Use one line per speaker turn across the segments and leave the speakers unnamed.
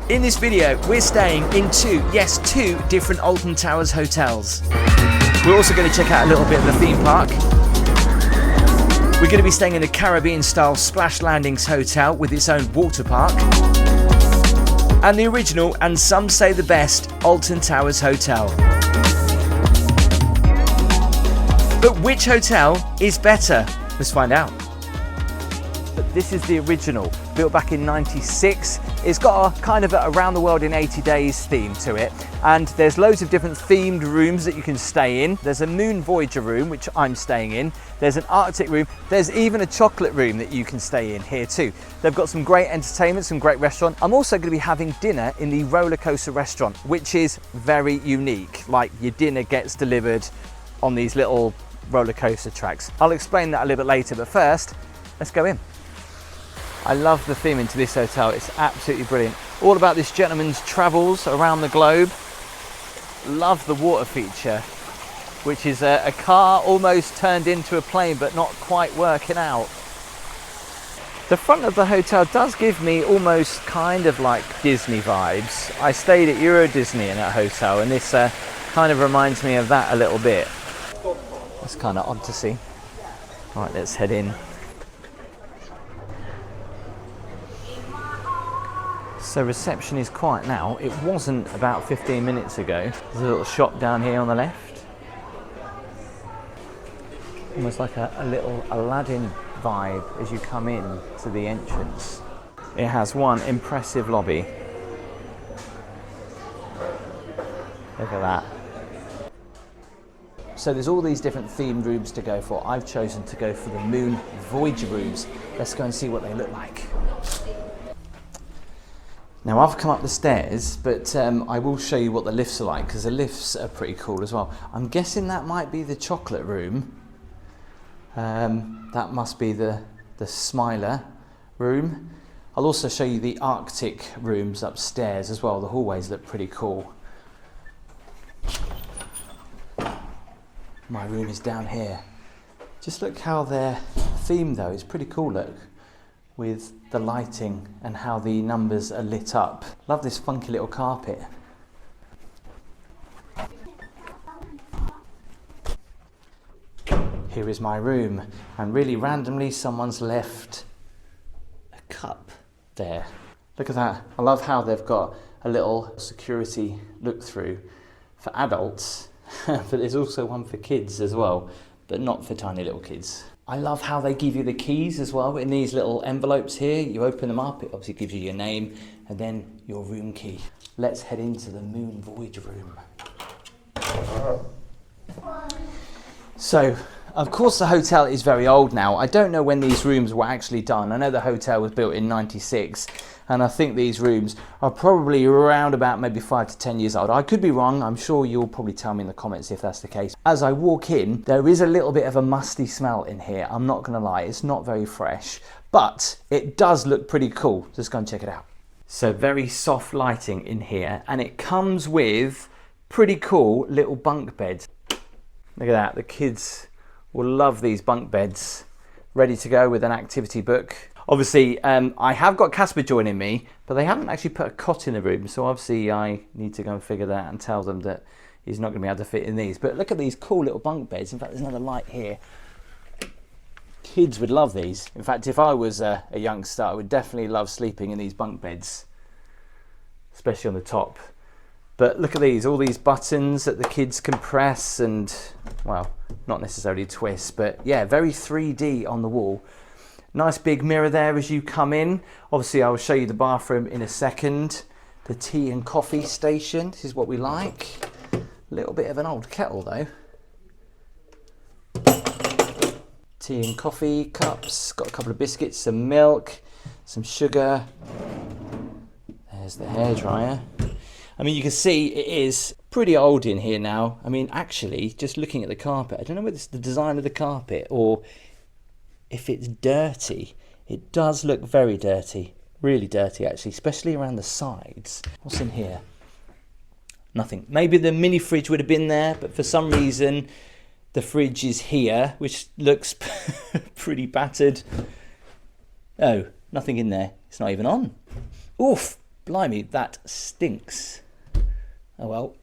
In this video, we're staying in two different Alton Towers hotels. We're also going to check out a little bit of the theme park. We're going to be staying in the Caribbean-style Splash Landings Hotel with its own water park. And the original, and some say the best, Alton Towers Hotel. But which hotel is better? Let's find out. But this is the original, built back in '96. It's got a kind of a around the world in 80 days theme to it. And there's loads of different themed rooms that you can stay in. There's a Moon Voyager room, which I'm staying in. There's an Arctic room. There's even a chocolate room that you can stay in here too. They've got some great entertainment, some great restaurant. I'm also going to be having dinner in the roller coaster restaurant, which is very unique. Like, your dinner gets delivered on these little roller coaster tracks. I'll explain that a little bit later, but first, let's go in. I love the theming to this hotel. It's absolutely brilliant. All about this gentleman's travels around the globe. Love the water feature, which is a car almost turned into a plane, but not quite working out. The front of the hotel does give me almost kind of like Disney vibes. I stayed at Euro Disney in that hotel, and this kind of reminds me of that a little bit. It's kind of odd to see. Right, let's head in. So reception is quiet now. It wasn't about 15 minutes ago. There's a little shop down here on the left. Almost like a little Aladdin vibe as you come in to the entrance. It has one impressive lobby. Look at that. So there's all these different themed rooms to go for. I've chosen to go for the Moon Voyager rooms. Let's go and see what they look like. Now, I've come up the stairs, but I will show you what the lifts are like, because the lifts are pretty cool as well. I'm guessing that might be the chocolate room. That must be the Smiler room. I'll also show you the Arctic rooms upstairs as well. The hallways look pretty cool. My room is down here. Just look how their theme though is pretty cool, look, with the lighting and how the numbers are lit up. Love this funky little carpet. Here is my room, and really randomly someone's left a cup there. Look at that. I love how they've got a little security look through for adults, but there's also one for kids as well, but not for tiny little kids. I love how they give you the keys as well in these little envelopes here. You open them up, it obviously gives you your name and then your room key. Let's head into the Moon Voyager room. So, of course the hotel is very old now. I don't know when these rooms were actually done. I know the hotel was built in '96, and I think these rooms are probably around about maybe 5 to 10 years old. I could be wrong. I'm sure you'll probably tell me in the comments if that's the case. As I walk in, there is a little bit of a musty smell in here. I'm not gonna lie, it's not very fresh, but it does look pretty cool. Just go and check it out. So very soft lighting in here, and it comes with pretty cool little bunk beds. Look at that, the kids will love these bunk beds. Ready to go with an activity book. Obviously, I have got Casper joining me, but they haven't actually put a cot in the room, so obviously I need to go and figure that out and tell them that he's not going to be able to fit in these. But look at these cool little bunk beds. In fact, there's another light here. Kids would love these. In fact, if I was a youngster, I would definitely love sleeping in these bunk beds, especially on the top. But look at these, all these buttons that the kids can press and, well, not necessarily twist, but yeah, very 3D on the wall. Nice big mirror there as you come in. Obviously, I will show you the bathroom in a second. The tea and coffee station, this is what we like. A little bit of an old kettle though. Tea and coffee cups, got a couple of biscuits, some milk, some sugar. There's the hairdryer. I mean, you can see it is pretty old in here now. I mean, actually, just looking at the carpet, I don't know whether it's the design of the carpet or if it's dirty. It does look very dirty, really dirty actually, especially around the sides. What's in here? Nothing. Maybe the mini fridge would have been there, but for some reason the fridge is here, which looks pretty battered. Oh, nothing in there. It's not even on. Oof. Blimey, that stinks. Oh well,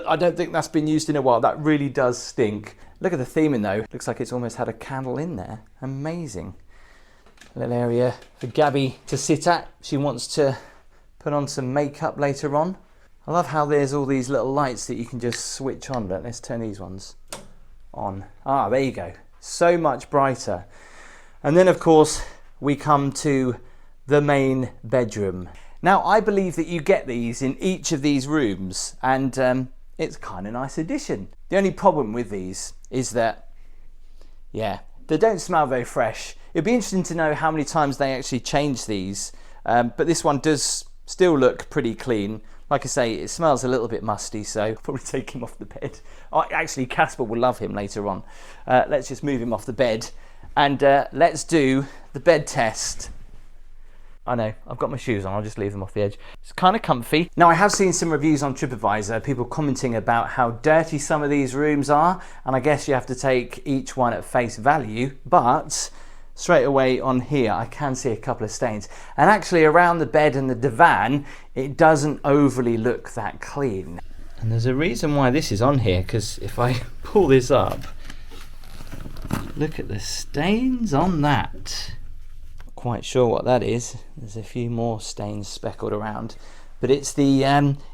I don't think that's been used in a while. That really does stink. Look at the theming though. Looks like it's almost had a candle in there. Amazing. A little area for Gaby to sit at. She wants to put on some makeup later on. I love how there's all these little lights that you can just switch on. But let's turn these ones on. Ah, there you go. So much brighter. And then of course we come to the main bedroom. Now I believe that you get these in each of these rooms, and it's kind of nice addition. The only problem with these is that, yeah, they don't smell very fresh. It'd be interesting to know how many times they actually change these, but this one does still look pretty clean. Like I say, it smells a little bit musty, so I'll probably take him off the bed. Oh, actually, Casper will love him later on. Let's just move him off the bed, and let's do the bed test. I know, I've got my shoes on, I'll just leave them off the edge. It's kind of comfy. Now I have seen some reviews on TripAdvisor, people commenting about how dirty some of these rooms are, and I guess you have to take each one at face value, but straight away on here I can see a couple of stains. And actually around the bed and the divan, it doesn't overly look that clean. And there's a reason why this is on here, because if I pull this up, look at the stains on that. Quite sure what that is. There's a few more stains speckled around, but it's the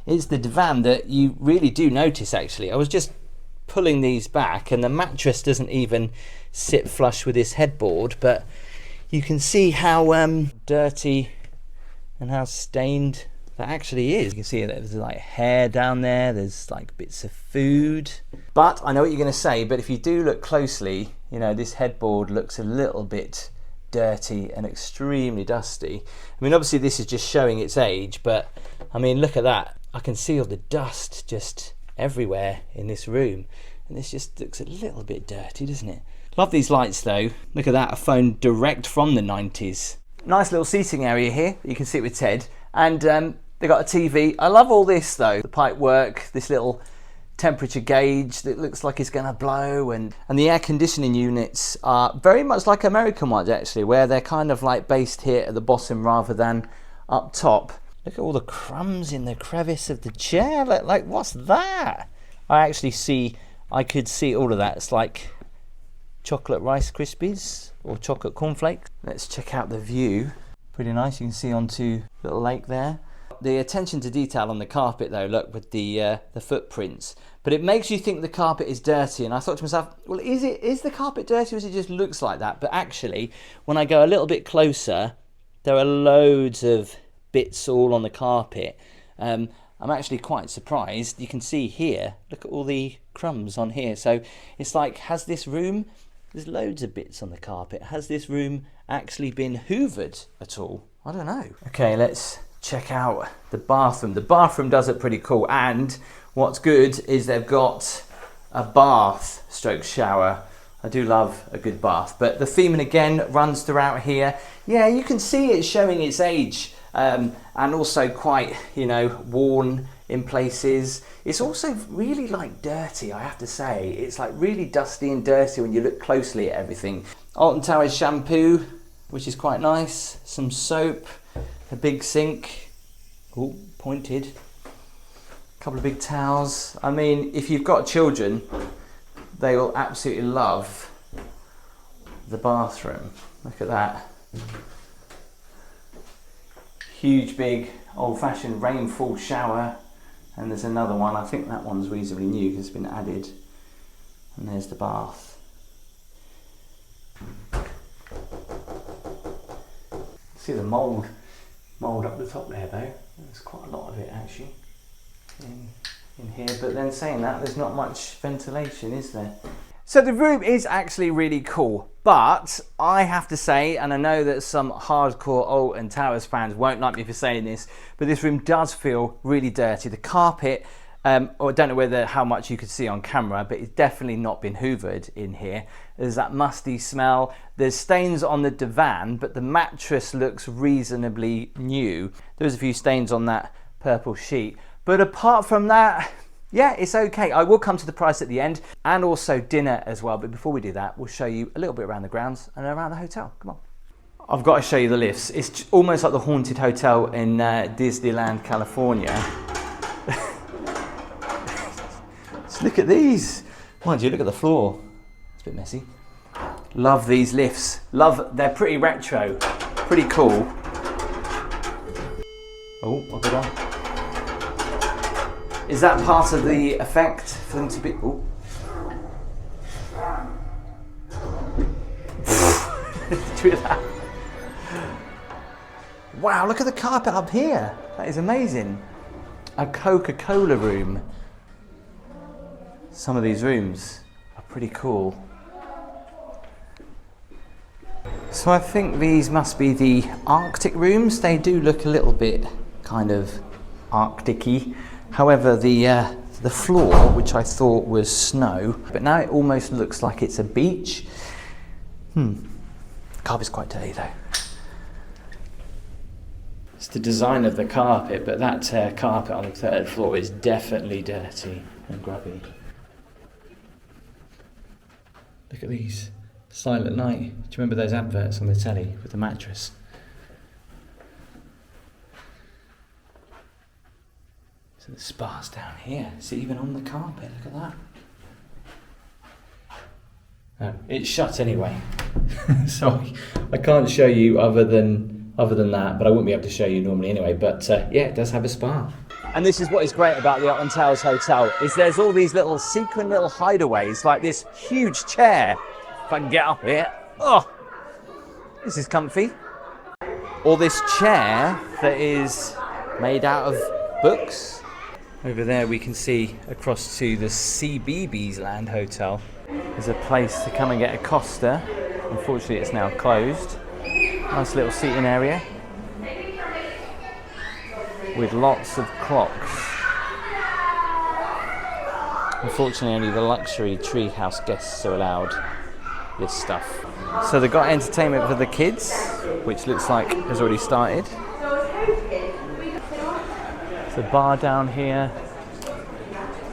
divan that you really do notice. Actually, I was just pulling these back, and the mattress doesn't even sit flush with this headboard, but you can see how dirty and how stained that actually is. You can see that there's like hair down there. There's like bits of food. But I know what you're going to say. But if you do look closely, you know, this headboard looks a little bit dirty and extremely dusty. I mean, obviously this is just showing its age, but I mean, look at that. I can see all the dust just everywhere in this room, and this just looks a little bit dirty, doesn't it? Love these lights though. Look at that, a phone direct from the 90s. Nice little seating area here. You can sit with Ted, and they got a TV. I love all this though. The pipe work, this little temperature gauge that looks like it's going to blow, and the air conditioning units are very much like American ones actually, where they're kind of like based here at the bottom rather than up top. Look at all the crumbs in the crevice of the chair. Like what's that? I could see all of that. It's like chocolate Rice Krispies or chocolate cornflakes. Let's check out the view. Pretty nice. You can see onto the little lake there. The attention to detail on the carpet though, look, with the footprints, but it makes you think the carpet is dirty. And I thought to myself, well, is the carpet dirty, or is it just looks like that? But actually, when I go a little bit closer, there are loads of bits all on the carpet. I'm actually quite surprised. You can see here, look at all the crumbs on here. So it's like, has this room, there's loads of bits on the carpet, has this room actually been hoovered at all? I don't know. Okay, let's check out the bathroom. The bathroom does look pretty cool, and what's good is they've got a bath stroke shower. I do love a good bath, but the theming again runs throughout here. Yeah, you can see it showing its age, and also quite, you know, worn in places. It's also really like dirty, I have to say. It's like really dusty and dirty when you look closely at everything. Alton Towers shampoo, which is quite nice. Some soap. A big sink, oh, pointed, a couple of big towels. I mean, if you've got children, they will absolutely love the bathroom. Look at that. Huge, big, old-fashioned rainfall shower. And there's another one. I think that one's reasonably new because it's been added. And there's the bath. See the mould up the top there though. There's quite a lot of it actually in here, but then saying that, there's not much ventilation, is there? So the room is actually really cool, but I have to say, and I know that some hardcore Alton Towers fans won't like me for saying this, but this room does feel really dirty. The carpet, or I don't know how much you could see on camera, but it's definitely not been hoovered in here. There's that musty smell. There's stains on the divan, but the mattress looks reasonably new. There's a few stains on that purple sheet, but apart from that, yeah, it's okay. I will come to the price at the end, and also dinner as well. But before we do that, we'll show you a little bit around the grounds and around the hotel. Come on. I've got to show you the lifts. It's almost like the haunted hotel in Disneyland, California. Just look at these. Mind you, look at the floor. It's a bit messy. Love these lifts. They're pretty retro, pretty cool. Oh, what's it on? Is that part of the effect for them to be? Oh. Do that. Wow, look at the carpet up here. That is amazing. A Coca-Cola room. Some of these rooms are pretty cool. So I think these must be the Arctic rooms. They do look a little bit kind of Arctic-y. However, the floor, which I thought was snow, but now it almost looks like it's a beach. Carpet's quite dirty though. It's the design of the carpet, but that carpet on the third floor is definitely dirty and grubby. Look at these. Silent Night. Do you remember those adverts on the telly with the mattress? So the spa's down here. It's even on the carpet. Look at that. Oh, it's shut anyway. Sorry, I can't show you other than that, but I wouldn't be able to show you normally anyway. But yeah, it does have a spa. And this is what is great about the Alton Towers Hotel, is there's all these little secret little hideaways, like this huge chair. If I can get up here. Oh, this is comfy. Or this chair that is made out of books. Over there we can see across to the CBeebies Land Hotel. There's a place to come and get a Costa. Unfortunately it's now closed. Nice little seating area with lots of clocks. Unfortunately only the luxury treehouse guests are allowed this stuff. So they've got entertainment for the kids, which looks like has already started. There's a bar down here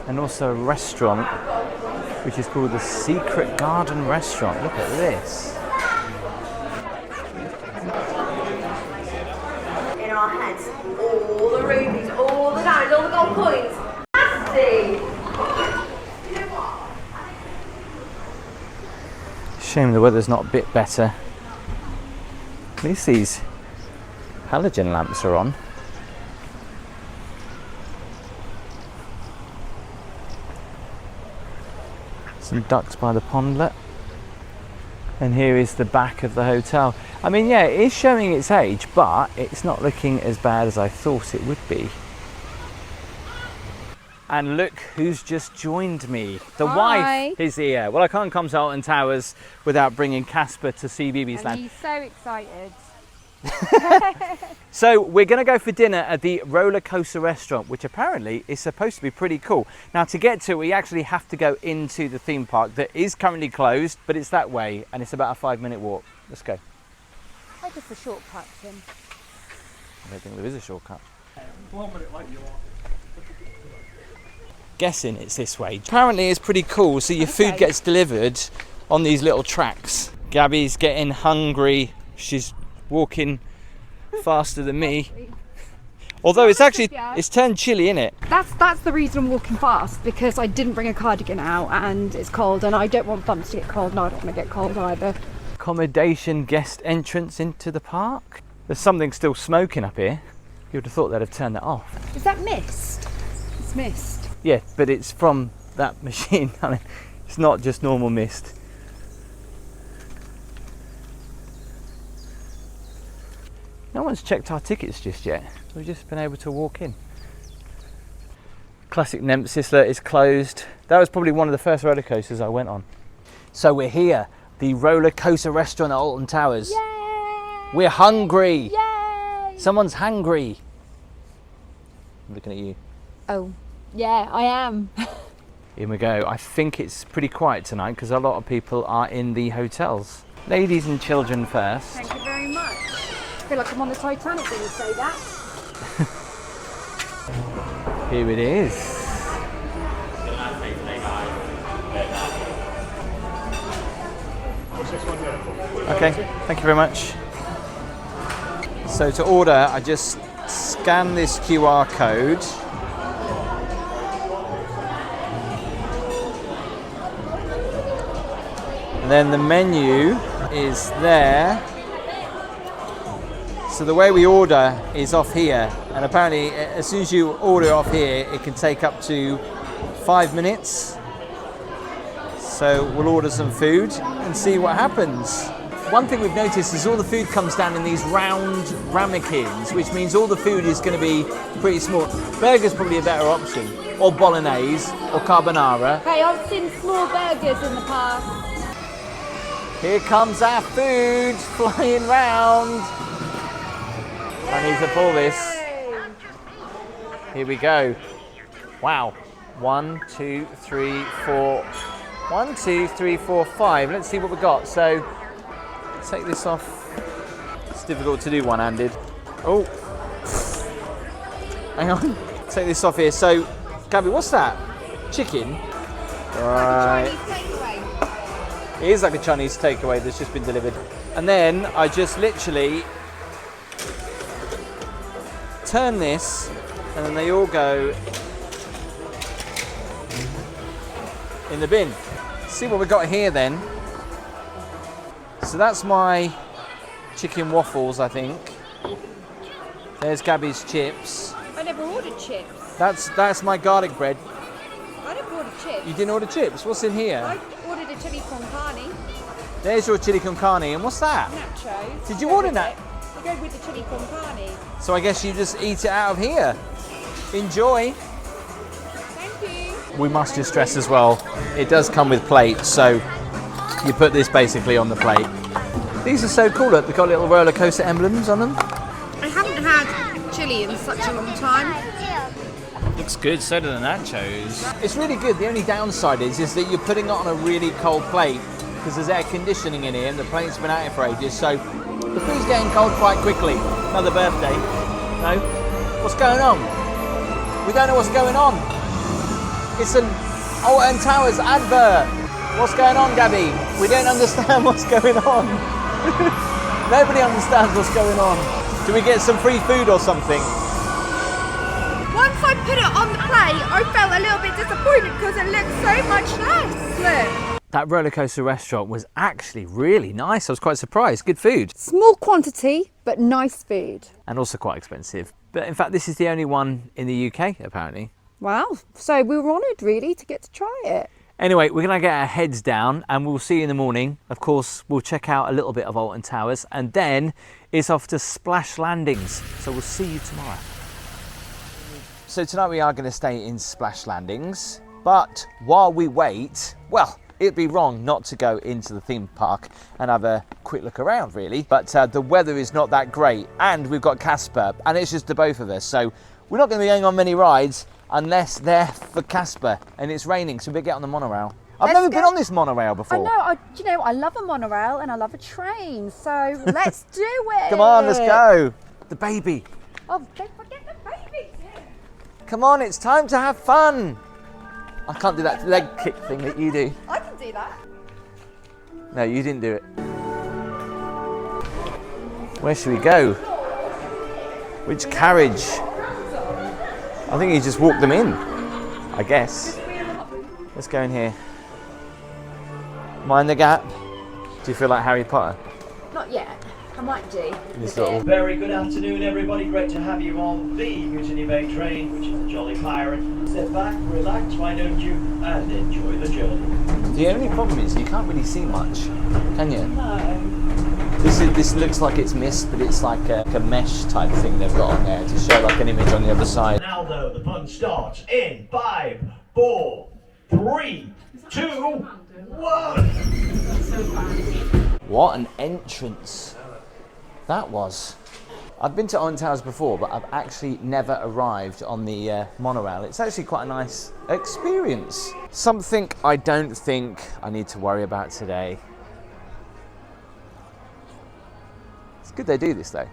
and also a restaurant which is called the Secret Garden Restaurant. Look at this.
In our heads, all the rubies, all the diamonds, all the gold coins. Nasty!
Shame the weather's not a bit better. At least these halogen lamps are on. Some ducks by the pondlet. And here is the back of the hotel. I mean, yeah, it is showing its age, but it's not looking as bad as I thought it would be. And look who's just joined me. The wife is here. Well, I can't come to Alton Towers without bringing Casper to CBeebies Land.
He's so excited.
So we're going to go for dinner at the roller coaster restaurant, which apparently is supposed to be pretty cool. Now to get to it, we actually have to go into the theme park that is currently closed, but it's that way and it's about a 5-minute walk. Let's go.
I guess a shortcut, Tim.
I don't think there is a shortcut. Guessing it's this way. Apparently it's pretty cool, so your food gets delivered on these little tracks. Gabby's getting hungry. She's walking faster than me. Although it's actually, it's turned chilly, isn't it?
That's the reason I'm walking fast, because I didn't bring a cardigan out and it's cold and I don't want Bumps to get cold and I don't want to get cold either.
Accommodation guest entrance into the park. There's something still smoking up here. You would have thought they'd have turned that off.
Is that mist? It's mist.
Yeah, but it's from that machine. I mean, it's not just normal mist. No one's checked our tickets just yet. We've just been able to walk in. Classic Nemesis is closed. That was probably one of the first roller coasters I went on. So we're here, the roller coaster restaurant at Alton Towers.
Yay!
We're hungry.
Yay!
Someone's hungry. I'm looking at you.
Oh, yeah, I am.
Here we go. I think it's pretty quiet tonight because a lot of people are in the hotels. Ladies and children first.
Thank you very much. I feel like I'm on the Titanic when you say that.
Here it is. Okay, thank you very much. So to order, I just scan this QR code. And then the menu is there. So the way we order is off here. And apparently, as soon as you order off here, it can take up to 5 minutes. So we'll order some food and see what happens. One thing we've noticed is all the food comes down in these round ramekins, which means all the food is going to be pretty small. Burger's probably a better option, or bolognese, or carbonara.
Hey, I've seen small burgers in the past.
Here comes our food flying round. I need to pull this. Here we go. Wow. 1, 2, 3, 4. 1, 2, 3, 4, 5. Let's see what we got. So, take this off. It's difficult to do one-handed. Oh. Hang on. Take this off here. So, Gaby, what's that? Chicken? Right. It is like a Chinese takeaway that's just been delivered. And then I just literally turn this, and then they all go in the bin. See what we got here then. So that's my chicken waffles, I think. There's Gaby's chips.
I never ordered chips.
That's my garlic bread.
I never ordered chips.
You didn't order chips? What's in here?
I ordered a chili con carne.
There's your chili con carne, and what's that?
Nachos.
Did you order that?
I go with the chili con carne.
So I guess you just eat it out of here. Enjoy.
Thank you.
We must just stress as well, it does come with plates, so you put this basically on the plate. These are so cool, look, they've got little roller coaster emblems on them.
I haven't had chili in such a long time.
Looks good, so do the nachos. It's really good. The only downside is that you're putting it on a really cold plate because there's air conditioning in here and the plate's been out here for ages, so the food's getting cold quite quickly. Another birthday. No? What's going on? We don't know what's going on. It's an Alton Towers advert. What's going on, Gaby? We don't understand what's going on. Nobody understands what's going on. Do we get some free food or something?
Once I put it on the plate, I felt a little bit disappointed because it looked so much less. Look.
That roller coaster restaurant was actually really nice. I was quite surprised. Good food.
Small quantity, but nice food.
And also quite expensive. But in fact, this is the only one in the UK, apparently.
Wow. So we were honoured, really, to get to try it.
Anyway, we're going to get our heads down and we'll see you in the morning. Of course, we'll check out a little bit of Alton Towers and then it's off to Splash Landings. So we'll see you tomorrow. So tonight we are going to stay in Splash Landings. But while we wait, well, it'd be wrong not to go into the theme park and have a quick look around, really. But the weather is not that great and we've got Casper and it's just the both of us. So we're not going to be going on many rides unless they're for Casper and it's raining, so we'll get on the monorail. I've never been on this monorail before.
I know, you know, I love a monorail and I love a train, so let's do it.
Come on, let's go. The baby.
Oh, don't forget the baby.
Come on, it's time to have fun. I can't do that leg kick thing that you do.
I can do that.
No, you didn't do it. Where should we go? Which carriage? I think you just walk them in, I guess. Let's go in here. Mind the gap. Do you feel like Harry Potter?
Not yet. I might do.
This little...
Very good afternoon, everybody. Great to have you on the Mutiny Bay train, which is the Jolly Pirate. Sit back, relax, why don't you, and enjoy the journey.
The only problem is you can't really see much, can you?
Hi.
This looks like it's mist, but it's like a mesh type thing they've got on there to show like an image on the other side.
Now, though, the fun starts in 5, 4, 3, 2, 1.
What an entrance that was. I've been to Alton Towers before, but I've actually never arrived on the monorail. It's actually quite a nice experience. Something I don't think I need to worry about today. It's good they do this though.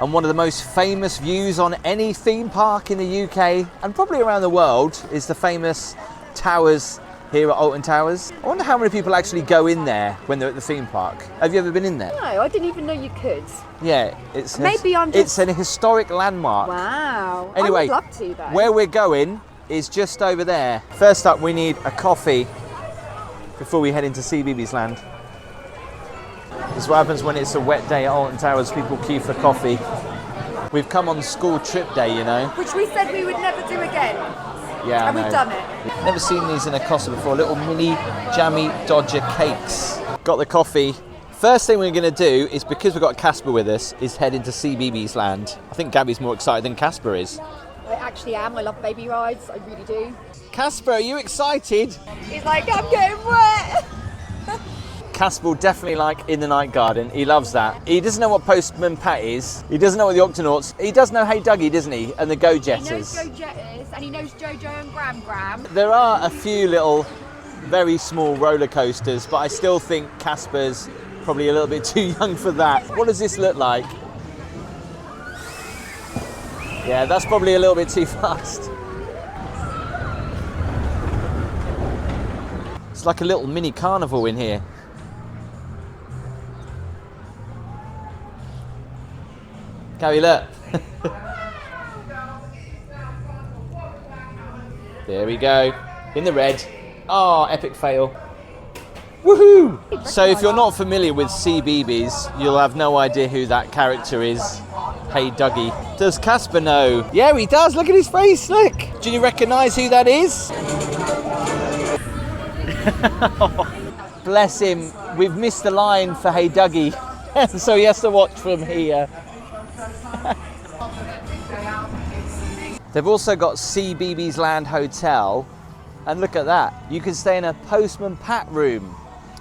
And one of the most famous views on any theme park in the UK and probably around the world is the famous Towers here at Alton Towers. I wonder how many people actually go in there when they're at the theme park. Have you ever been in there?
No, I didn't even know you could.
Yeah, it's
It's
an historic landmark.
Wow.
Anyway,
I would love to though.
where we're going is just over there. First up, we need a coffee before we head into CBeebies Land. This is what happens when it's a wet day at Alton Towers. People queue for coffee. We've come on school trip day, you know.
Which we said we would never do again.
Yeah,
And
I know.
we've done it.
Never seen these in a Costa before. Little mini jammy Dodger cakes. Got the coffee. First thing we're going to do is, because we've got Casper with us, is head into CBeebies Land. I think Gaby's more excited than Casper is.
I actually am. I love baby rides. I really do.
Casper, are you excited?
He's like, I'm getting wet.
Casper will definitely like In the Night Garden. He loves that. He doesn't know what Postman Pat is. He doesn't know what the Octonauts. He does know Hey Dougie, doesn't he? And the Go
He knows
Jetters.
Go Jetters and he knows Jojo and Gram Gram.
There are a few little, very small roller coasters, but I still think Casper's probably a little bit too young for that. What does this look like? Yeah, that's probably a little bit too fast. It's like a little mini carnival in here. Gaby, look. There we go. In the red. Oh, epic fail. Woohoo! So if you're not familiar with CBeebies, you'll have no idea who that character is. Hey Dougie. Does Casper know? Yeah, he does. Look at his face. Look. Do you recognise who that is? Bless him. We've missed the line for Hey Dougie. So he has to watch from here. They've also got CBeebies Land Hotel, and look at that, you can stay in a Postman Pat room.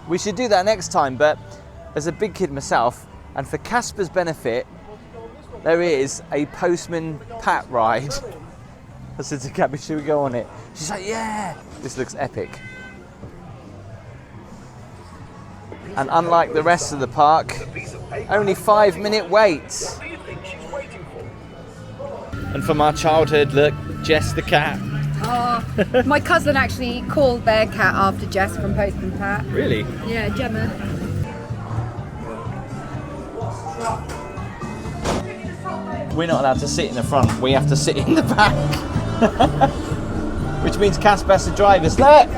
We should do that next time, but as a big kid myself, and for Casper's benefit, there is a Postman Pat ride. I said to Gaby, should we go on it? She's like, yeah, this looks epic. And unlike the rest of the park, only 5-minute wait. And from our childhood, look, Jess the cat.
Oh, my cousin actually called their cat after Jess from Postman Pat.
Really?
Yeah, Gemma.
We're not allowed to sit in the front, we have to sit in the back. Which means Casper has to drive us. Look!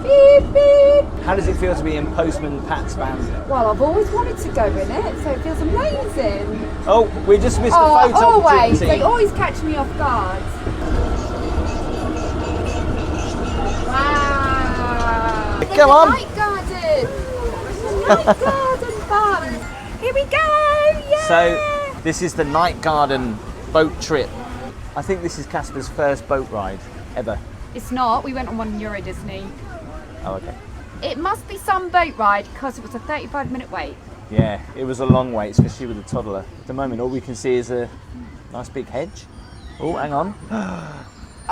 Beep, beep.
How does it feel to be in Postman Pat's van?
Well, I've always wanted to go in it, so it feels amazing.
Oh, we just missed the photo
always.
opportunity.
They always catch me off guard. Wow.
Come on.
Night garden. Night garden fun. Here we go. Yeah.
So, this is the Night Garden boat trip. I think this is Casper's first boat ride ever.
It's not. We went on one in Euro Disney.
Oh, okay.
It must be some boat ride because it was a 35-minute wait.
Yeah, it was a long wait, especially with a toddler. At the moment, all we can see is a nice big hedge. Oh, hang on.
Oh,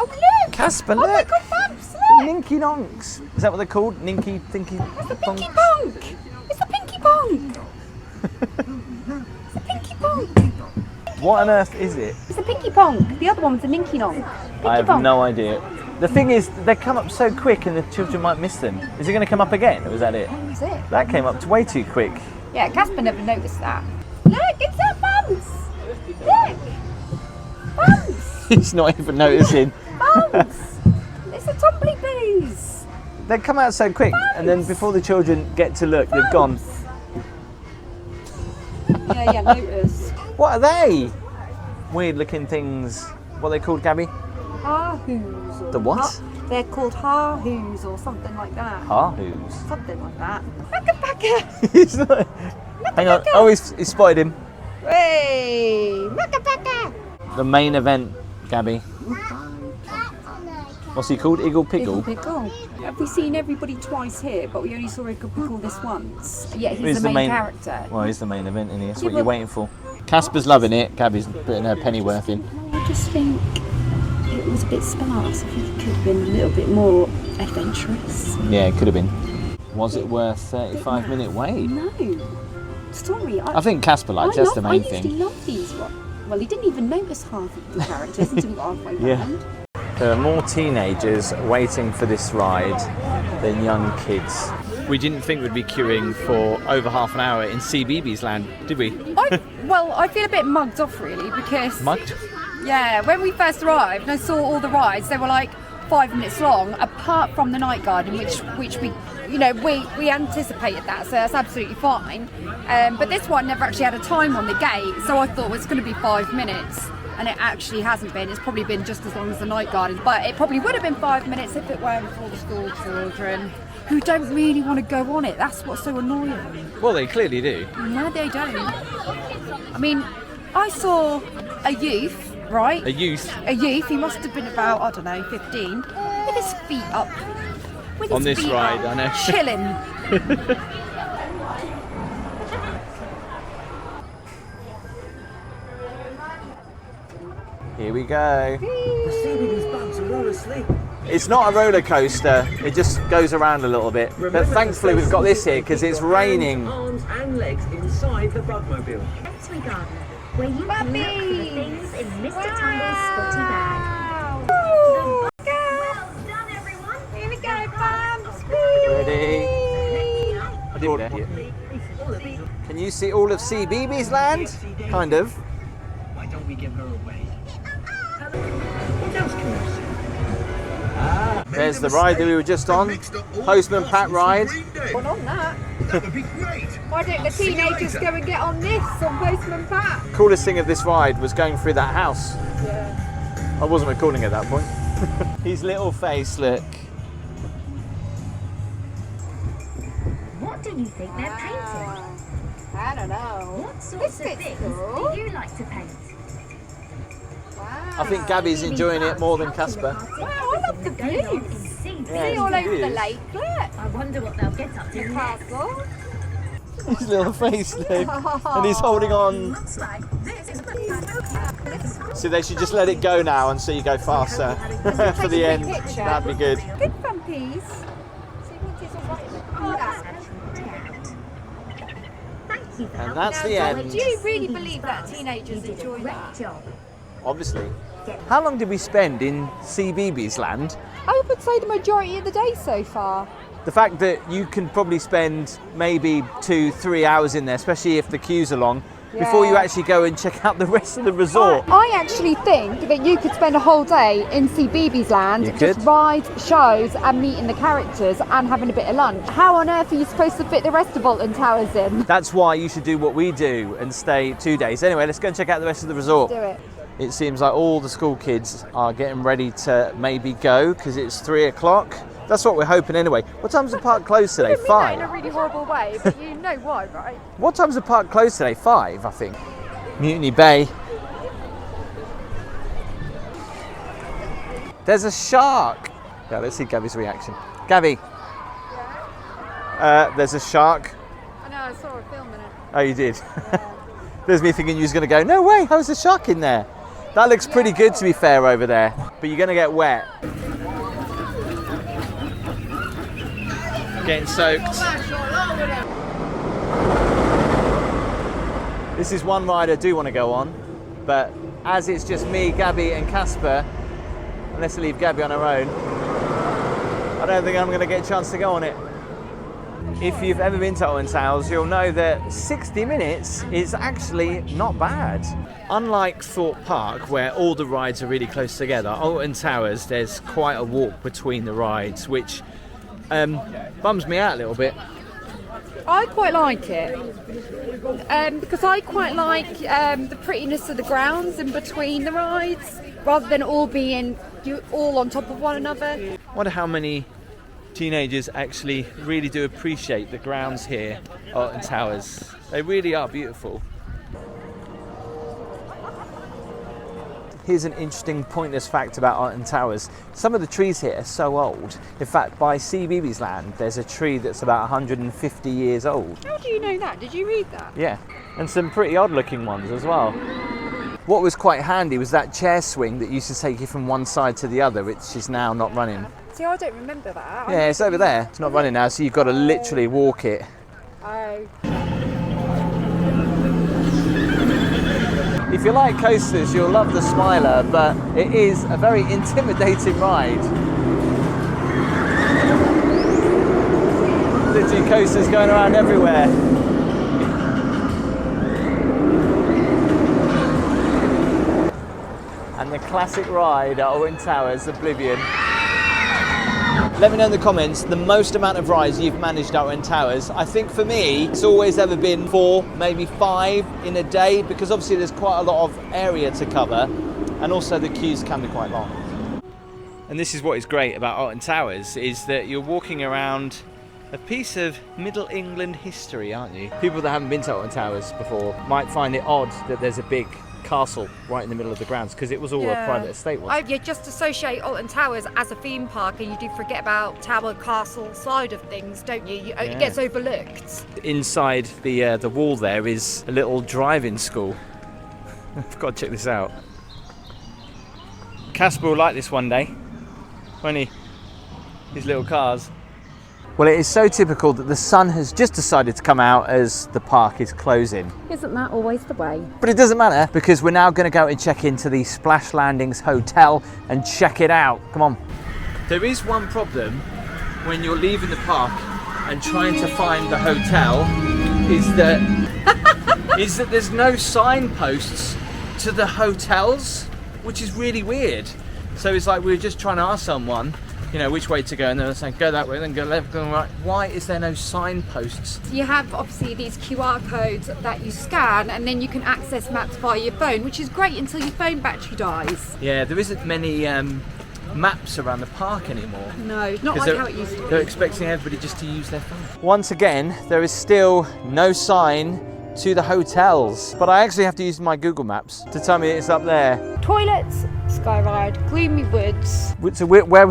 look!
Casper,
Oh my
look!
God, Bumps,
The
look!
Ninky Nonks. Is that what they're called? Ninky, Thinky,
It's the Pinky
Bonks?
Bonk! It's the Pinky Bonk! It's the Pinky Bonk!
What on earth is it?
It's the Pinky Bonk. The other one was the Ninky Nonk. Pinky
I have
Bonk.
no idea. The thing is, they come up so quick and the children might miss them. Is it going to come up again, or was that it?
That was it.
That came up way too quick.
Yeah, Casper never noticed that. Look, it's that Bumps! Look! Bumps!
He's not even noticing.
Bumps! It's the Tumbly Bees!
They come out so quick, and then before the children get to look, they've gone.
Yeah, notice.
What are they? Weird looking things. What are they called, Gaby?
Ha-hoos. or
The what?
They're called ha-hoos or something like that.
Harhoos.
Something like that. Macca-pacca!
He's not. Hang on. Oh, he's spotted him.
Hey! Macca-pacca!
The main event, Gaby. What's he called? Iggle Piggle?
Pickle. Have we seen everybody twice here, but we only saw Iggle Pickle this once? Yeah, he's
Who's
the main character.
Well, he's the main event, isn't he? That's
Yeah,
what you're
but-
waiting for. Casper's loving it. Gaby's putting her pennyworth in.
I just think it was a bit sparse. I think it could have been a little bit more adventurous.
Yeah, it could have been. Was it worth 35-minute wait?
No. Sorry.
I think Casper liked. That's the main
I
thing.
usually love these ones. Well, he didn't even notice half of the characters until we got halfway
Yeah.
round.
There are more teenagers waiting for this ride than young kids. We didn't think we'd be queuing for over half an hour in CBeebies Land, did we?
I feel a bit mugged off really because...
Mugged?
Yeah, when we first arrived and I saw all the rides, they were like 5 minutes long, apart from the night garden, which we, you know, we anticipated that, so that's absolutely fine. But this one never actually had a time on the gate, so I thought it was going to be 5 minutes, and it actually hasn't been. It's probably been just as long as the night garden, but it probably would have been 5 minutes if it weren't for the school children who don't really want to go on it. That's what's so annoying.
Well, they clearly do.
No, they don't. I mean, I saw a youth, right?
A youth?
A youth, he must have been about, I don't know, 15, with his feet up. With
On
his
this
feet
ride,
up,
I know.
Chilling.
Here we go.
The CBeebies bugs are all asleep.
It's not a roller coaster, it just goes around a little bit. But thankfully we've got this here because it's raining.
Arms and legs inside the bugmobile.
Sensory Garden, where you can look for the things in Mr. Tumble's spotty bag.
Well
Done, everyone.
Here we go, Bumps.
Ready? I did it here. Can you see all of CBeebies Land? Kind of.
Why don't we give her away? What else can we see? Ah,
There's the ride that we were just on. Postman Pat ride.
On that.
That would be great.
Why don't the teenagers go and get on this on Postman Pat?
Coolest thing of this ride was going through that house.
Yeah.
I wasn't recording at that point. His little face, look.
What do you think they're painting?
I don't know.
What sorts of
This bit's
things
cool.
do you like to paint?
I think Gaby's enjoying it more than Casper.
Wow, I love the views.
See,
Yeah,
See all over the
views.
lake, look.
I wonder what they'll get up to next.
Castle.
His little face, look. And he's holding on.
Looks like this is
So they should just let it go now and so you go faster for the end. That'd be good.
Good fun piece.
Thank you for
And
helping
that's
us
the
out.
end.
Do you really believe that teenagers
You did a
enjoy
great
that?
job.
Obviously. How long did we spend in CBeebies Land?
I would say the majority of the day so far.
The fact that you can probably spend maybe 2-3 hours in there, especially if the queues are long, before you
Yeah.
actually go and check out the rest of the resort.
I actually think that you could spend a whole day in CBeebies Land,
You
just
could.
ride shows and meeting the characters and having a bit of lunch. How on earth are you supposed to fit the rest of Alton Towers in?
That's why you should do what we do and stay 2 days. Anyway, let's go and check out the rest of the resort.
Do it.
It seems like all the school kids are getting ready to maybe go because it's 3 o'clock. That's what we're hoping anyway. What time's the park closed today?
I don't mean that in a
5?
really horrible way, but you know why, right?
What time's the park closed today? 5, I think. Mutiny Bay. There's a shark. Yeah, let's see Gaby's reaction. Gaby. There's a shark.
I know, I saw a film in it.
Oh, you did? There's me thinking you was going to go, no way, how's the shark in there? That looks pretty good to be fair over there, but you're going to get wet. Getting soaked. This is one ride I do want to go on, but as it's just me, Gaby and Casper, unless I leave Gaby on her own, I don't think I'm going to get a chance to go on it. If you've ever been to Alton Towers, you'll know that 60 minutes is actually not bad. Unlike Thorpe Park, where all the rides are really close together, Alton Towers, there's quite a walk between the rides, which bums me out a little bit.
I quite like it because I quite like the prettiness of the grounds in between the rides, rather than all being all on top of one another.
I wonder how many teenagers actually really do appreciate the grounds here at Alton Towers. They really are beautiful. Here's an interesting pointless fact about Alton Towers. Some of the trees here are so old. In fact, by CBeebies Land, there's a tree that's about 150 years old.
How do you know that? Did you read that?
Yeah, and some pretty odd looking ones as well. What was quite handy was that chair swing that used to take you from one side to the other, which is now not running.
See, I don't remember that.
Yeah, it's over there. It's not running now, so you've got to literally walk it. If you like coasters, you'll love the Smiler, but it is a very intimidating ride. Literally coasters going around everywhere. And the classic ride at Alton Towers, Oblivion. Let me know in the comments the most amount of rides you've managed at Alton Towers. I think for me, it's always ever been 4, maybe 5 in a day, because obviously there's quite a lot of area to cover, and also the queues can be quite long. And this is what is great about Alton Towers, is that you're walking around a piece of Middle England history, aren't you? People that haven't been to Alton Towers before might find it odd that there's a big castle right in the middle of the grounds, because it was all a private estate once.
You just associate Alton Towers as a theme park, and you do forget about Tower Castle side of things, don't you? It gets overlooked.
Inside the wall there is a little driving school. I've got to check this out. Casper will like this one day, won't he? His little cars. Well, it is so typical that the sun has just decided to come out as the park is closing.
Isn't that always the way?
But it doesn't matter, because we're now going to go and check into the Splash Landings Hotel and check it out. Come on. There is one problem when you're leaving the park and trying to find the hotel, is that there's no signposts to the hotels, which is really weird. So it's like we were just trying to ask someone, you know, which way to go, and they're saying go that way, then go left, go right. Why is there no signposts?
You have obviously these QR codes that you scan, and then you can access maps via your phone, which is great until your phone battery dies.
Yeah, there isn't many maps around the park anymore.
No, not like how it used to be.
They're expecting everybody just to use their phone. Once again, there is still no sign to the hotels, but I actually have to use my Google Maps to tell me it's up there.
Toilets, Skyride, Gloomy Woods.
So where are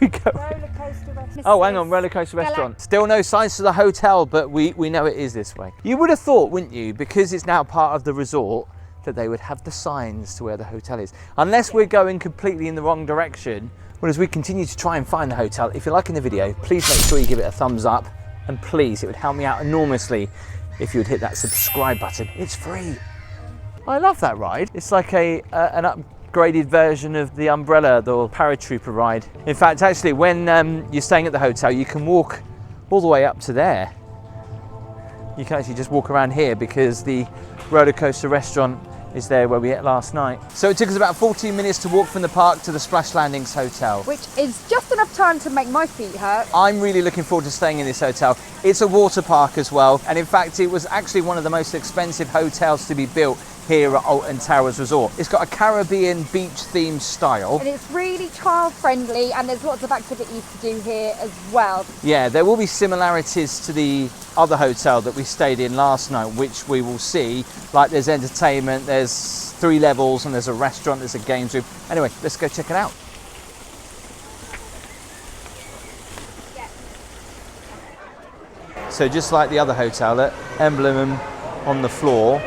we going?
Roller coaster restaurant.
Oh, hang on, roller coaster restaurant. Still no signs to the hotel, but we know it is this way. You would have thought, wouldn't you, because it's now part of the resort, that they would have the signs to where the hotel is. Unless we're going completely in the wrong direction. Well, as we continue to try and find the hotel, if you're liking the video, please make sure you give it a thumbs up, and please, it would help me out enormously if you would hit that subscribe button. It's free. I love that ride. It's like an upgraded version of the Umbrella, the paratrooper ride. In fact, actually, when you're staying at the hotel, you can walk all the way up to there. You can actually just walk around here, because the roller coaster restaurant is there where we ate last night. So it took us about 14 minutes to walk from the park to the Splash Landings Hotel.
Which is just enough time to make my feet hurt.
I'm really looking forward to staying in this hotel. It's a water park as well, and in fact it was actually one of the most expensive hotels to be built here at Alton Towers Resort. It's got a Caribbean beach themed style.
And it's really child friendly, and there's lots of activities to do here as well.
Yeah, there will be similarities to the other hotel that we stayed in last night, which we will see. Like there's entertainment, there's 3 levels, and there's a restaurant, there's a games room. Anyway, let's go check it out. So just like the other hotel, that emblem on the floor.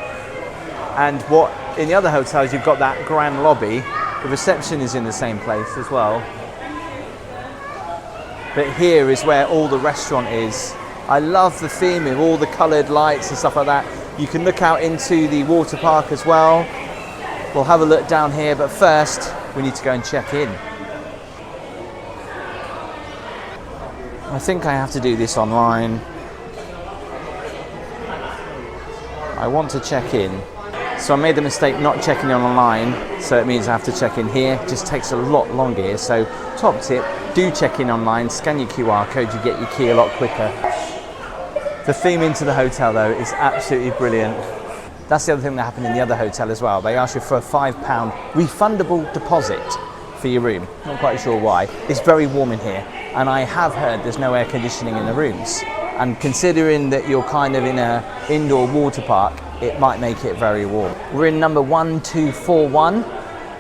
And what in the other hotels, you've got that grand lobby. The reception is in the same place as well. But here is where all the restaurant is. I love the theme of all the coloured lights and stuff like that. You can look out into the water park as well. We'll have a look down here, but first we need to go and check in. I think I have to do this online. I want to check in. So I made the mistake not checking in online, so it means I have to check in here. It just takes a lot longer here. So top tip, do check in online, scan your QR code, you get your key a lot quicker. The theme into the hotel though is absolutely brilliant. That's the other thing that happened in the other hotel as well. They asked you for a £5 refundable deposit for your room. Not quite sure why. It's very warm in here, and I have heard there's no air conditioning in the rooms. And considering that you're kind of in an indoor water park, it might make it very warm. We're in number 1241.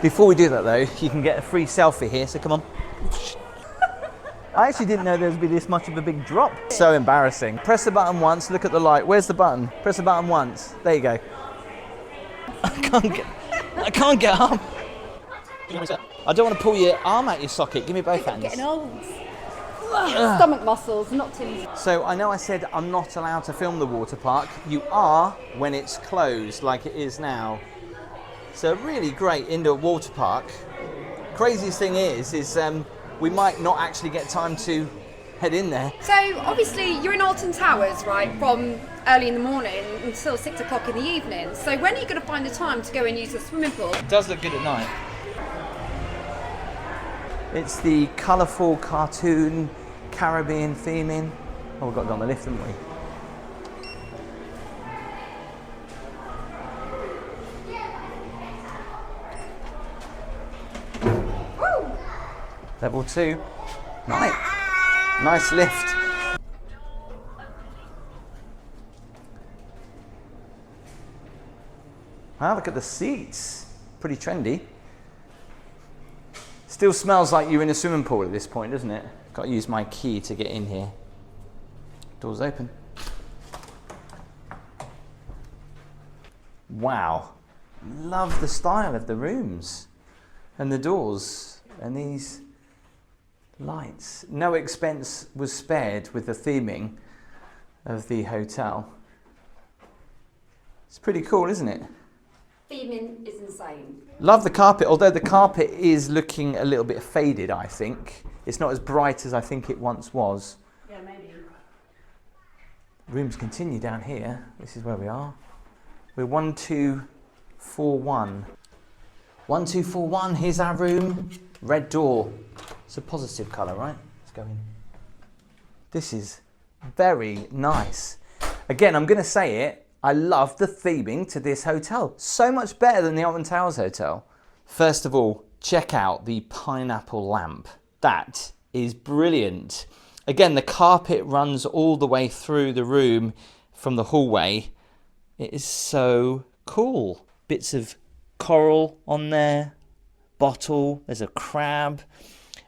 Before we do that though, you can get a free selfie here, so come on. I actually didn't know there would be this much of a big drop. So embarrassing. Press the button once, look at the light. Where's the button? Press the button once. There you go. I can't get up. I don't want to pull your arm out your socket. Give me both hands.
Getting old. Stomach muscles, not tins.
So I know I said I'm not allowed to film the water park. You are when it's closed, like it is now. It's a really great indoor water park. Craziest thing is we might not actually get time to head in there.
So obviously you're in Alton Towers, right, from early in the morning until 6 o'clock in the evening. So when are you going to find the time to go and use the swimming pool?
It does look good at night. It's the colourful cartoon Caribbean theming. Oh, we've got to go on the lift, haven't we?
Woo!
Level 2. Nice lift. Wow, look at the seats. Pretty trendy. Still smells like you're in a swimming pool at this point, doesn't it? Got to use my key to get in here. Doors open. Wow. Love the style of the rooms and the doors and these lights. No expense was spared with the theming of the hotel. It's pretty cool, isn't it?
Theming is insane.
Love the carpet, although the carpet is looking a little bit faded, I think. It's not as bright as I think it once was.
Yeah, maybe.
Rooms continue down here. This is where we are. We're 1241. 1241, here's our room. Red door. It's a positive colour, right? Let's go in. This is very nice. Again, I'm going to say it. I love the theming to this hotel. So much better than the Alton Towers Hotel. First of all, check out the pineapple lamp. That is brilliant. Again, the carpet runs all the way through the room from the hallway. It is so cool. Bits of coral on there, bottle, there's a crab.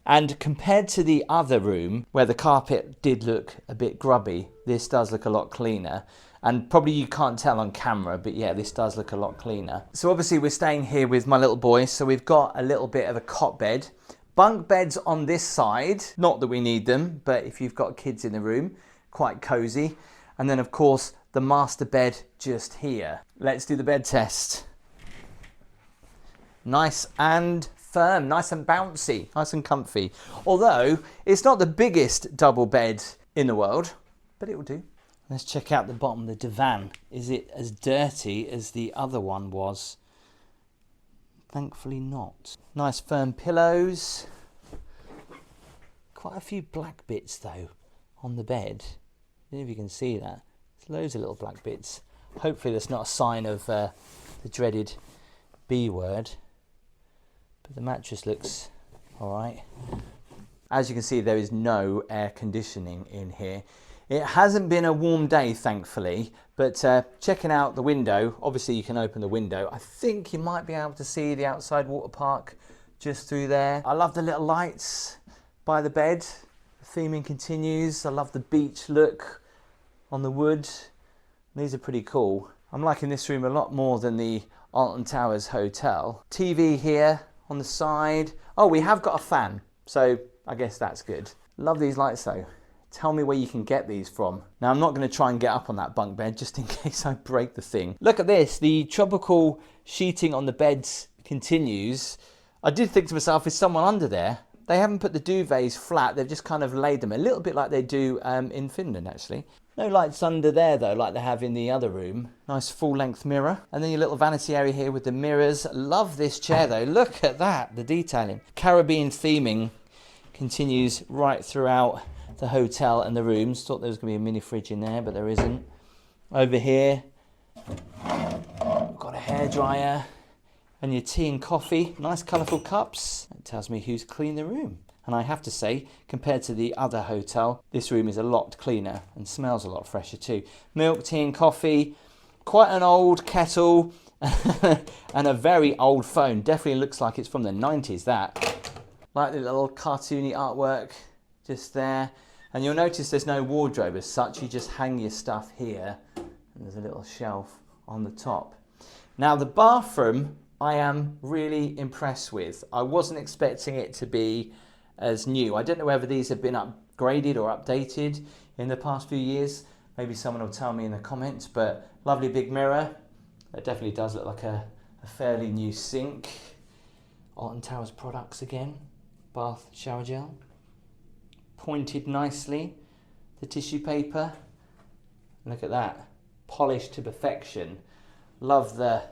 And compared to the other room, where the carpet did look a bit grubby, this does look a lot cleaner. And probably you can't tell on camera, but yeah, this does look a lot cleaner. So obviously we're staying here with my little boy, so we've got a little bit of a cot bed. Bunk beds on this side, not that we need them, but if you've got kids in the room, quite cozy. And then of course, the master bed just here. Let's do the bed test. Nice and firm, nice and bouncy, nice and comfy. Although, it's not the biggest double bed in the world, but it will do. Let's check out the bottom, the divan. Is it as dirty as the other one was? Thankfully not. Nice firm pillows. Quite a few black bits though on the bed. I don't know if you can see that. There's loads of little black bits. Hopefully that's not a sign of the dreaded B word. But the mattress looks alright. As you can see, there is no air conditioning in here. It hasn't been a warm day, thankfully, but checking out the window, obviously you can open the window. I think you might be able to see the outside water park just through there. I love the little lights by the bed. The theming continues. I love the beach look on the wood. These are pretty cool. I'm liking this room a lot more than the Alton Towers Hotel. TV here on the side. Oh, we have got a fan, so I guess that's good. Love these lights though. Tell me where you can get these from. Now, I'm not going to try and get up on that bunk bed just in case I break the thing. Look at this. The tropical sheeting on the beds continues. I did think to myself, is someone under there? They haven't put the duvets flat. They've just kind of laid them a little bit like they do in Finland, actually. No lights under there, though, like they have in the other room. Nice full-length mirror. And then your little vanity area here with the mirrors. Love this chair, though. Look at that, the detailing. Caribbean theming continues right throughout the hotel and the rooms. Thought there was going to be a mini fridge in there, but there isn't. Over here, we've got a hairdryer and your tea and coffee. Nice colourful cups. That tells me who's cleaned the room. And I have to say, compared to the other hotel, this room is a lot cleaner and smells a lot fresher too. Milk, tea and coffee. Quite an old kettle and a very old phone. Definitely looks like it's from the 90s, that. Like the little cartoony artwork just there. And you'll notice there's no wardrobe as such. You just hang your stuff here. And there's a little shelf on the top. Now the bathroom, I am really impressed with. I wasn't expecting it to be as new. I don't know whether these have been upgraded or updated in the past few years. Maybe someone will tell me in the comments, but lovely big mirror. That definitely does look like a A fairly new sink. Alton Towers products again. Bath shower gel. Pointed nicely. The tissue paper. Look at that. Polished to perfection. Love the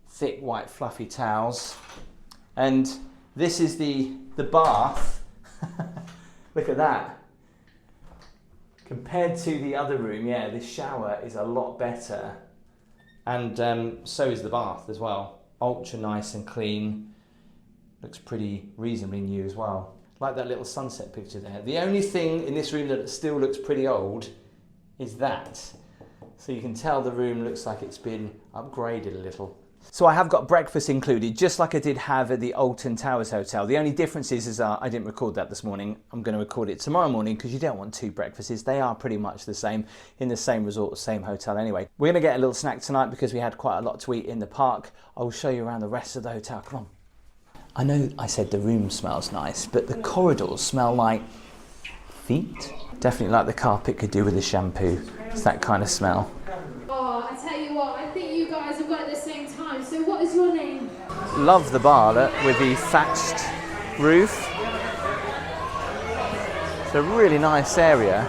thick white fluffy towels. And this is the bath. Look at that. Compared to the other room, yeah, this shower is a lot better. And so is the bath as well. Ultra nice and clean. Looks pretty reasonably new as well. Like that little sunset picture there. The only thing in this room that still looks pretty old is that. So you can tell the room looks like it's been upgraded a little. So I have got breakfast included, just like I did have at the Alton Towers Hotel. The only difference is I didn't record that this morning. I'm going to record it tomorrow morning because you don't want two breakfasts. They are pretty much the same in the same resort, same hotel anyway. We're going to get a little snack tonight because we had quite a lot to eat in the park. I will show you around the rest of the hotel. Come on. I know I said the room smells nice, but the corridors smell like feet. Definitely like the carpet could do with a shampoo. It's that kind of smell.
Oh, I tell you what, I think you guys have got at the same time. So what is your name?
Love the bar with the thatched roof. It's a really nice area.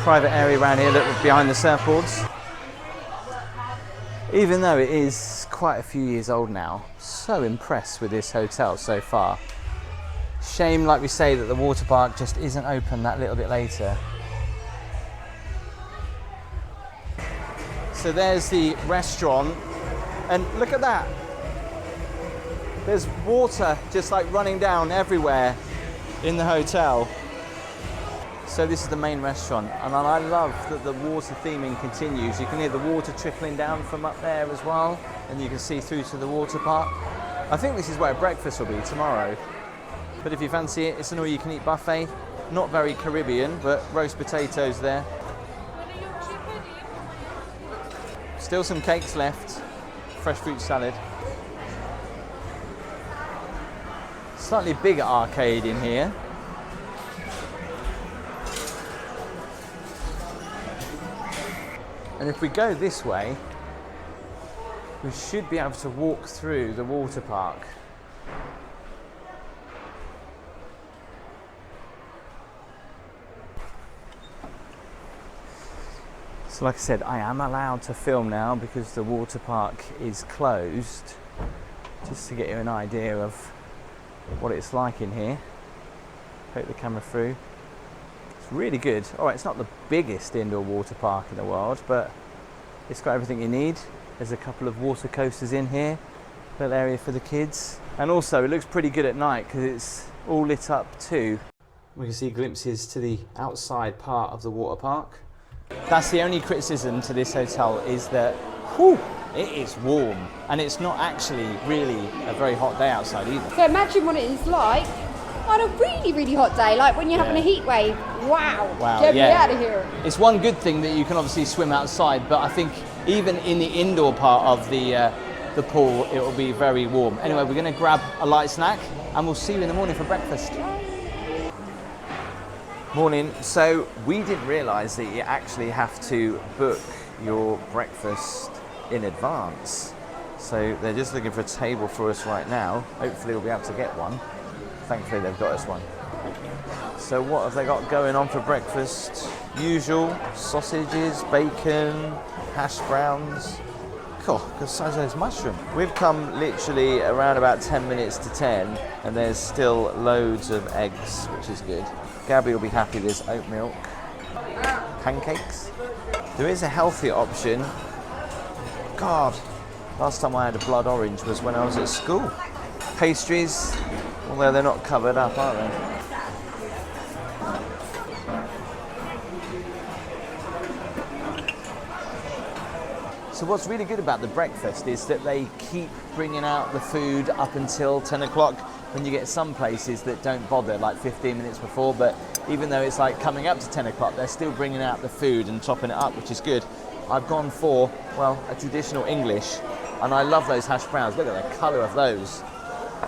Private area around here, look behind the surfboards. Even though it is quite a few years old now, so impressed with this hotel so far. Shame, like we say, that the water park just isn't open that little bit later. So there's the restaurant, and look at that. There's water just like running down everywhere in the hotel. So this is the main restaurant, and I love that the water theming continues. You can hear the water trickling down from up there as well, and you can see through to the water park. I think this is where breakfast will be tomorrow. But if you fancy it, it's an all-you-can-eat buffet. Not very Caribbean, but roast potatoes there. Still some cakes left. Fresh fruit salad. Slightly bigger arcade in here. And if we go this way, we should be able to walk through the water park. So like I said, I am allowed to film now because the water park is closed, just to get you an idea of what it's like in here. Poke the camera through. It's really good. All right, it's not the biggest indoor water park in the world, but it's got everything you need. There's a couple of water coasters in here, little area for the kids. And also it looks pretty good at night because it's all lit up too. We can see glimpses to the outside part of the water park. That's the only criticism to this hotel is that, whew, it is warm. And it's not actually really a very hot day outside either.
So imagine what it is like on a really, really hot day, like when you're having a heat wave. Wow, get me out of here.
It's one good thing that you can obviously swim outside, but I think even in the indoor part of the pool, it will be very warm. Anyway, we're going to grab a light snack and we'll see you in the morning for breakfast. Morning. So we didn't realise that you actually have to book your breakfast in advance. So they're just looking for a table for us right now. Hopefully we'll be able to get one. Thankfully they've got us one. So what have they got going on for breakfast? Usual sausages, bacon, hash browns. God, the size of those mushrooms. We've come literally around about 10 minutes to 10 and there's still loads of eggs, which is good. Gaby will be happy. There's oat milk, pancakes. There is a healthier option. God, last time I had a blood orange was when I was at school. Pastries, although they're not covered up, are they? So what's really good about the breakfast is that they keep bringing out the food up until 10 o'clock. When you get some places that don't bother, like 15 minutes before, but even though it's like coming up to 10 o'clock, they're still bringing out the food and topping it up, which is good. I've gone for, well, a traditional English, and I love those hash browns. Look at the colour of those.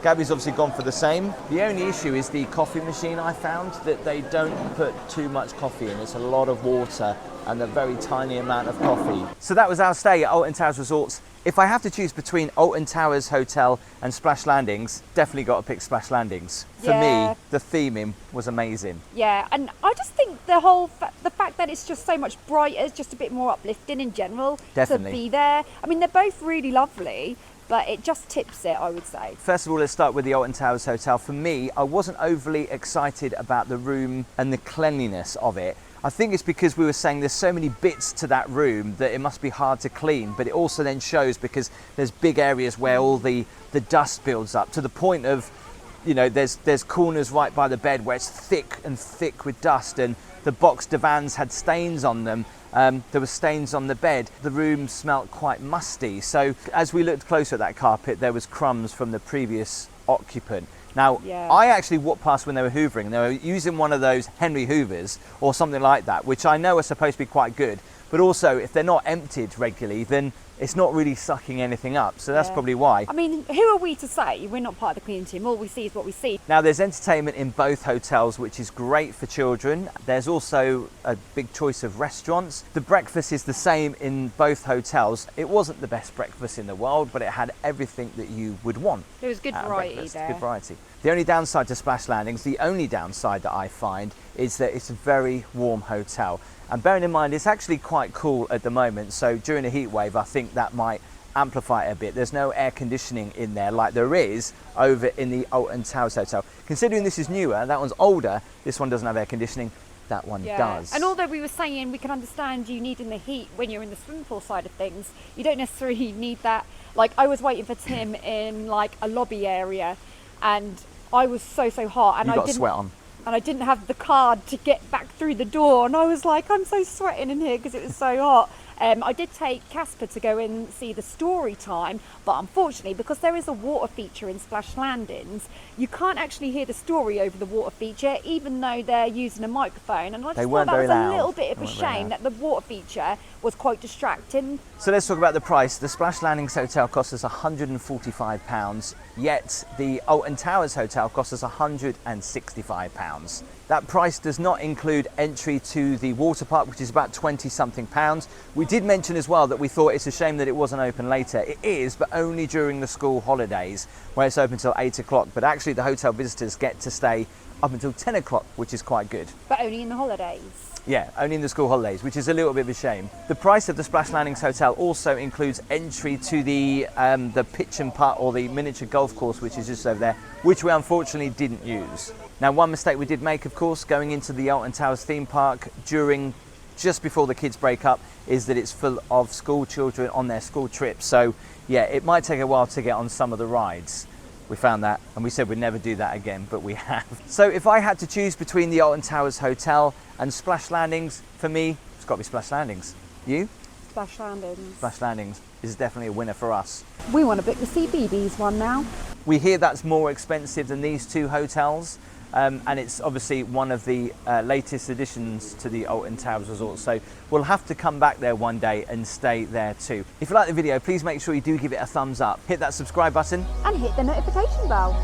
Gaby's obviously gone for the same. The only issue is the coffee machine. I found that they don't put too much coffee in. It's a lot of water and a very tiny amount of coffee. So that was our stay at Alton Towers Resorts. If I have to choose between Alton Towers Hotel and Splash Landings, definitely got to pick Splash Landings. For me, the theming was amazing.
Yeah, and I just think the fact that it's just so much brighter, is just a bit more uplifting in general.
Definitely.
To be there. I mean, they're both really lovely, but it just tips it, I would say.
First of all, let's start with the Alton Towers Hotel. For me, I wasn't overly excited about the room and the cleanliness of it. I think it's because we were saying there's so many bits to that room that it must be hard to clean, but it also then shows because there's big areas where all the dust builds up to the point of, you know, there's corners right by the bed where it's thick with dust, and the box divans had stains on them. There were stains on the bed. The room smelt quite musty. So as we looked closer at that carpet, there was crumbs from the previous occupant. Now, I actually walked past when they were hoovering. They were using one of those Henry Hoovers or something like that, which I know are supposed to be quite good. But also, if they're not emptied regularly, then it's not really sucking anything up. So that's probably why.
I mean, who are we to say? We're not part of the cleaning team. All we see is what we see.
Now, there's entertainment in both hotels, which is great for children. There's also a big choice of restaurants. The breakfast is the same in both hotels. It wasn't the best breakfast in the world, but it had everything that you would want.
There was good variety there.
Good variety. The only downside to Splash Landings, the only downside that I find, is that it's a very warm hotel. And bearing in mind, it's actually quite cool at the moment. So during a heat wave, I think that might amplify it a bit. There's no air conditioning in there like there is over in the Alton Towers Hotel. Considering this is newer, that one's older, this one doesn't have air conditioning, that one does.
And although we were saying we can understand you needing the heat when you're in the swimming pool side of things, you don't necessarily need that. Like, I was waiting for Tim in like a lobby area, and I was so hot, and
you got sweat on.
And I didn't have the card to get back through the door, and I was like, I'm so sweating in here because it was so hot. I did take Casper to go and see the story time, but unfortunately, because there is a water feature in Splash Landings, you can't actually hear the story over the water feature, even though they're using a microphone. And I just thought that was a little bit of a shame that the water feature was quite distracting.
So let's talk about the price. The Splash Landings Hotel cost us £145, yet the Alton Towers Hotel cost us £165. That price does not include entry to the water park, which is about 20 something pounds. We did mention as well that we thought it's a shame that it wasn't open later. It is, but only during the school holidays, where it's open till 8 o'clock. But actually the hotel visitors get to stay up until 10 o'clock, which is quite good.
But only in the holidays.
Yeah, only in the school holidays, which is a little bit of a shame. The price of the Splash Landings Hotel also includes entry to the pitch and putt, or the miniature golf course, which is just over there, which we unfortunately didn't use. Now, one mistake we did make, of course, going into the Alton Towers theme park just before the kids break up, is that it's full of school children on their school trips. So yeah, it might take a while to get on some of the rides. We found that, and we said we'd never do that again, but we have. So if I had to choose between the Alton Towers Hotel and Splash Landings, for me, it's got to be Splash Landings. You?
Splash Landings.
Splash Landings is definitely a winner for us.
We want to book the CBeebies one now.
We hear that's more expensive than these two hotels, and it's obviously one of the latest additions to the Alton Towers Resort. So we'll have to come back there one day and stay there too. If you like the video, please make sure you do give it a thumbs up. Hit that subscribe button.
And hit the notification bell.